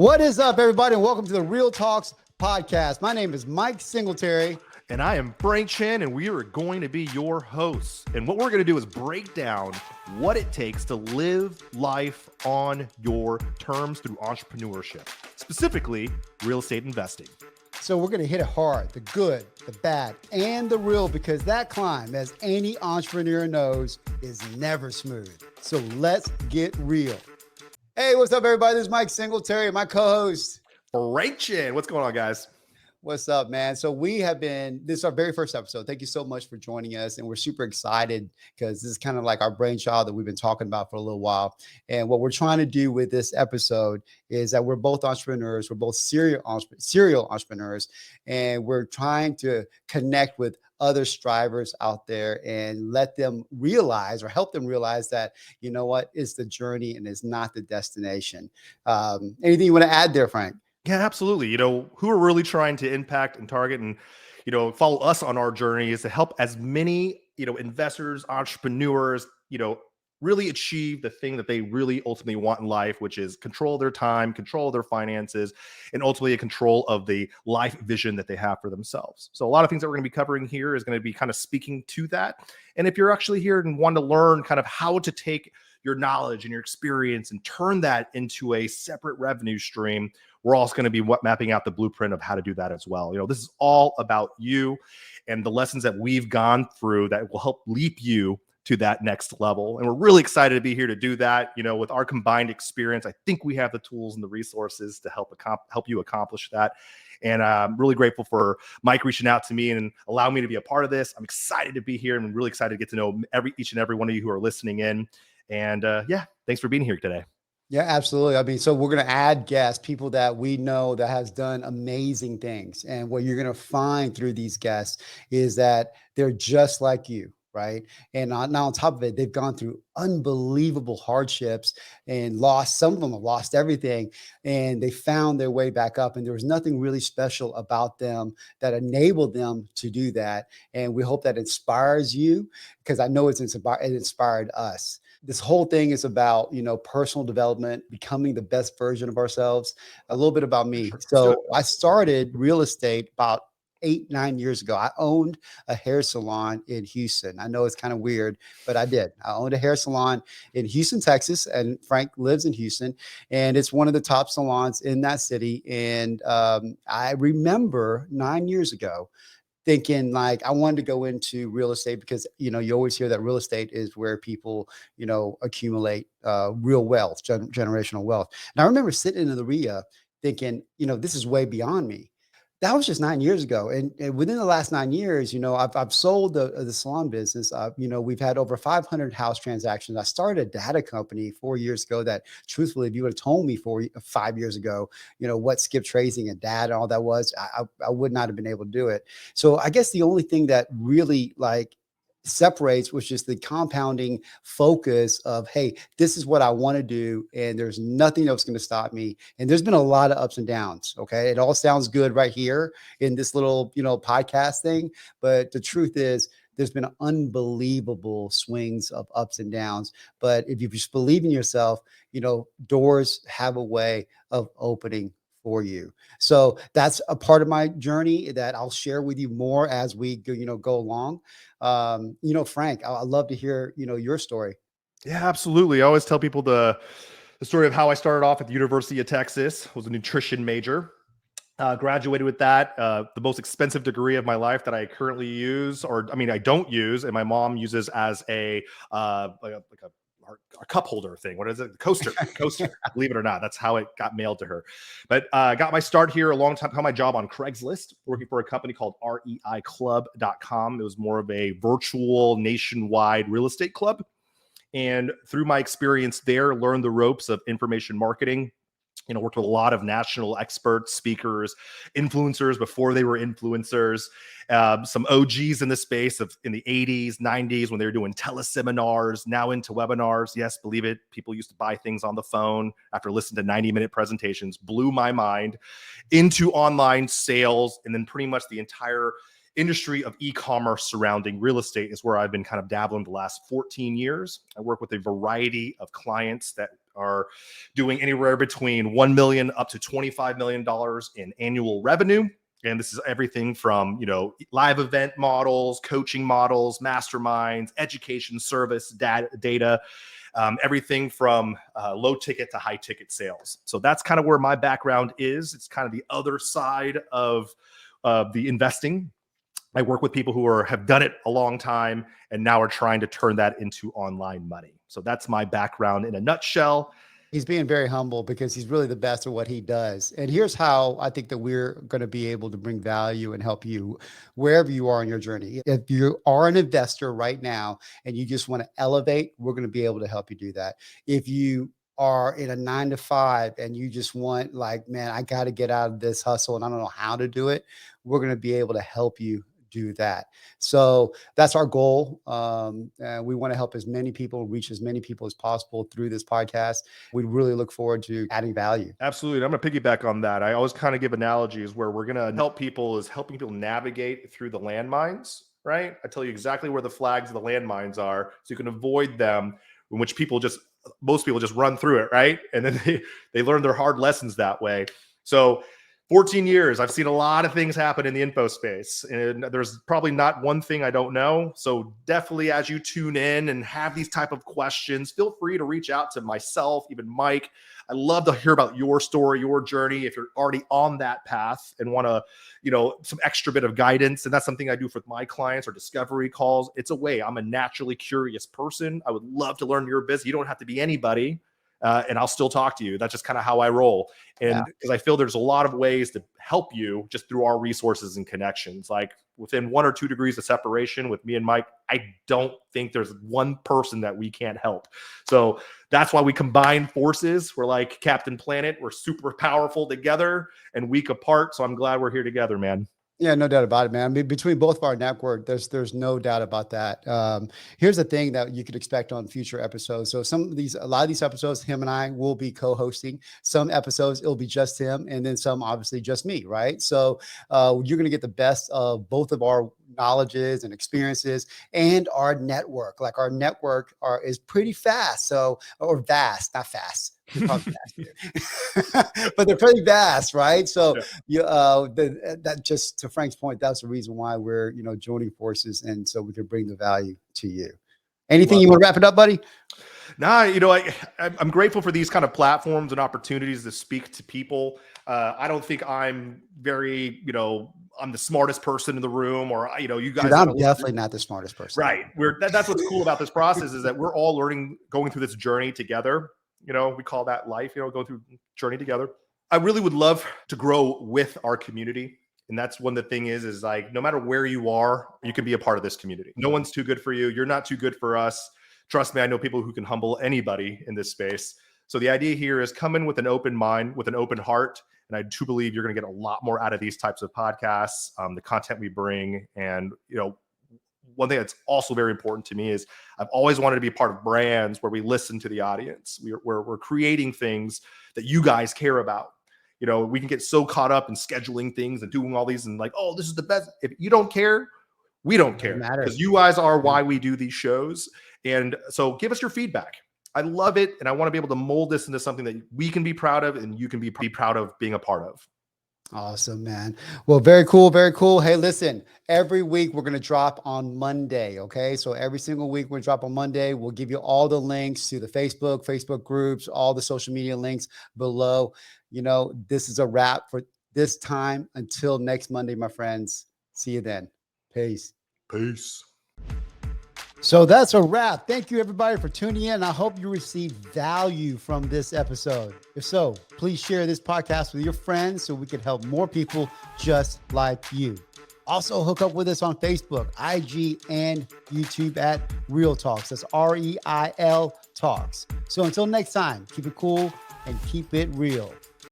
What is up, everybody, and welcome to the Real Talks podcast. My name is Mike Singletary. And I am Frank Chen, and we are going to be your hosts. And what we're going to do is break down what it takes to live life on your terms through entrepreneurship, specifically real estate investing. So we're going to hit it hard, the good, the bad, and the real, because that climb, as any entrepreneur knows, is never smooth. So let's get real. Hey, what's up, everybody? This is Mike Singletary, my co-host. Frank Chen. What's going on, guys? What's up, man? So this is our very first episode. Thank you so much for joining us. And we're super excited because this is kind of like our brainchild that we've been talking about for a little while. And what we're trying to do with this episode is that we're both entrepreneurs. We're both serial entrepreneurs. And we're trying to connect with other strivers out there and let them realize or help them realize that, you know what, it's the journey and it's not the destination. Anything you want to add there, Frank? Yeah, absolutely. Who we're really trying to impact and target and, follow us on our journey is to help as many, investors, entrepreneurs, really achieve the thing that they really ultimately want in life, which is control of their time, control of their finances, and ultimately a control of the life vision that they have for themselves. So a lot of things that we're going to be covering here is going to be kind of speaking to that. And if you're actually here and want to learn kind of how to take your knowledge and your experience and turn that into a separate revenue stream, we're also going to be mapping out the blueprint of how to do that as well. This is all about you and the lessons that we've gone through that will help leap you to that next level. And we're really excited to be here to do that. With our combined experience, I think we have the tools and the resources to help you accomplish that. And I'm really grateful for Mike reaching out to me and allowing me to be a part of this. I'm excited to be here and I'm really excited to get to know each and every one of you who are listening in. And thanks for being here today. Yeah, absolutely. I mean, so we're going to add guests, people that we know that has done amazing things. And what you're going to find through these guests is that they're just like you, right? And now on top of it, they've gone through unbelievable hardships and some of them have lost everything, and they found their way back up. And there was nothing really special about them that enabled them to do that. And we hope that inspires you, because I know it inspired us. This whole thing is about, personal development, becoming the best version of ourselves. A little bit about me. So I started real estate about 8-9 years ago. I owned a hair salon in Houston. I know it's kind of weird, but I did. I owned a hair salon in Houston, Texas, and Frank lives in Houston, and it's one of the top salons in that city. And I remember 9 years ago thinking like I wanted to go into real estate because, you always hear that real estate is where people, accumulate real wealth, generational wealth. And I remember sitting in the RIA thinking, this is way beyond me. That was just 9 years ago. And within the last 9 years, I've sold the salon business. We've had over 500 house transactions. I started a data company 4 years ago that, truthfully, if you would have told me 5 years ago, what skip tracing and data and all that was, I would not have been able to do it. So I guess the only thing that really separates, which is the compounding focus of, hey, this is what I want to do, and there's nothing else going to stop me. And there's been a lot of ups and downs. Okay, it all sounds good right here in this little podcast thing, but the truth is there's been unbelievable swings of ups and downs. But if you just believe in yourself, doors have a way of opening for you. So that's a part of my journey that I'll share with you more as we go along. Frank, I'd love to hear, your story. Yeah, absolutely. I always tell people the story of how I started off at the University of Texas. I was a nutrition major. Graduated with that, the most expensive degree of my life that I currently use, I don't use, and my mom uses as a cup holder thing. What is it? Coaster. Believe it or not, that's how it got mailed to her. But got my start here a long time. Got my job on Craigslist, working for a company called reiclub.com. It was more of a virtual nationwide real estate club. And through my experience there, learned the ropes of information marketing. Worked with a lot of national experts, speakers, influencers before they were influencers, some OGs in the space in the 80s, 90s when they were doing teleseminars, now into webinars. Yes, believe it. People used to buy things on the phone after listening to 90-minute presentations. Blew my mind into online sales. And then pretty much the entire industry of e-commerce surrounding real estate is where I've been kind of dabbling the last 14 years. I work with a variety of clients that are doing anywhere between 1 million up to $25 million in annual revenue. And this is everything from, live event models, coaching models, masterminds, education service, data, everything from low ticket to high ticket sales. So that's kind of where my background is. It's kind of the other side of the investing. I work with people who have done it a long time and now are trying to turn that into online money. So that's my background in a nutshell. He's being very humble because he's really the best at what he does. And here's how I think that we're going to be able to bring value and help you wherever you are in your journey. If you are an investor right now and you just want to elevate, we're going to be able to help you do that. If you are in a 9 to 5 and you just want, like, man, I got to get out of this hustle and I don't know how to do it, we're going to be able to help you do that. So that's our goal. We want to help as many people, reach as many people as possible through this podcast. We really look forward to adding value. Absolutely. I'm going to piggyback on that. I always kind of give analogies where we're going to help people is helping people navigate through the landmines, right? I tell you exactly where the flags of the landmines are so you can avoid them, in which most people just run through it, right? And then they learn their hard lessons that way. So 14 years, I've seen a lot of things happen in the info space, and there's probably not one thing I don't know. So definitely, as you tune in and have these type of questions, feel free to reach out to myself, even Mike. I love to hear about your story, your journey. If you're already on that path and want to, some extra bit of guidance, and that's something I do with my clients or discovery calls. It's a way. I'm a naturally curious person. I would love to learn your business. You don't have to be anybody. And I'll still talk to you. That's just kind of how I roll. And because I feel there's a lot of ways to help you just through our resources and connections. Like within 1 or 2 degrees of separation with me and Mike, I don't think there's one person that we can't help. So that's why we combine forces. We're like Captain Planet. We're super powerful together and weak apart. So I'm glad we're here together, man. Yeah, no doubt about it, man. I mean, between both of our network, there's no doubt about that. Here's the thing that you could expect on future episodes. So a lot of these episodes, him and I will be co-hosting. Some episodes it'll be just him, and then some obviously just me, right? So you're going to get the best of both of our knowledges and experiences and our network. Like our network is pretty fast, or vast, not fast. Probably fast, but they're pretty vast, right? So that just to Frank's point, that's the reason why we're joining forces, and so we can bring the value to you. Anything you want to wrap it up, buddy? Nah, I'm grateful for these kind of platforms and opportunities to speak to people. I don't think I'm very, I'm the smartest person in the room, or you guys. Dude, I'm definitely not the smartest person. Right. That's what's cool about this process is that we're all learning, going through this journey together. We call that life. Going through journey together. I really would love to grow with our community. And that's one of the thing is like, no matter where you are, you can be a part of this community. No one's too good for you. You're not too good for us. Trust me, I know people who can humble anybody in this space. So the idea here is come in with an open mind, with an open heart. And I do believe you're going to get a lot more out of these types of podcasts, the content we bring. And, one thing that's also very important to me is I've always wanted to be part of brands where we listen to the audience. We're creating things that you guys care about. We can get so caught up in scheduling things and doing all these and like, oh, this is the best. If you don't care, we don't care, because you guys are why we do these shows. And so give us your feedback. I love it. And I want to be able to mold this into something that we can be proud of and you can be proud of being a part of. Awesome, man. Well, very cool. Very cool. Hey, listen, every week we're going to drop on Monday. Okay. So every single week we're going to drop on Monday. We'll give you all the links to the Facebook groups, all the social media links below. This is a wrap for this time. Until next Monday, my friends. See you then. Peace. Peace. So that's a wrap. Thank you, everybody, for tuning in. I hope you received value from this episode. If so, please share this podcast with your friends so we can help more people just like you. Also, hook up with us on Facebook, IG, and YouTube at Real Talks. That's REIL Talks. So until next time, keep it cool and keep it real.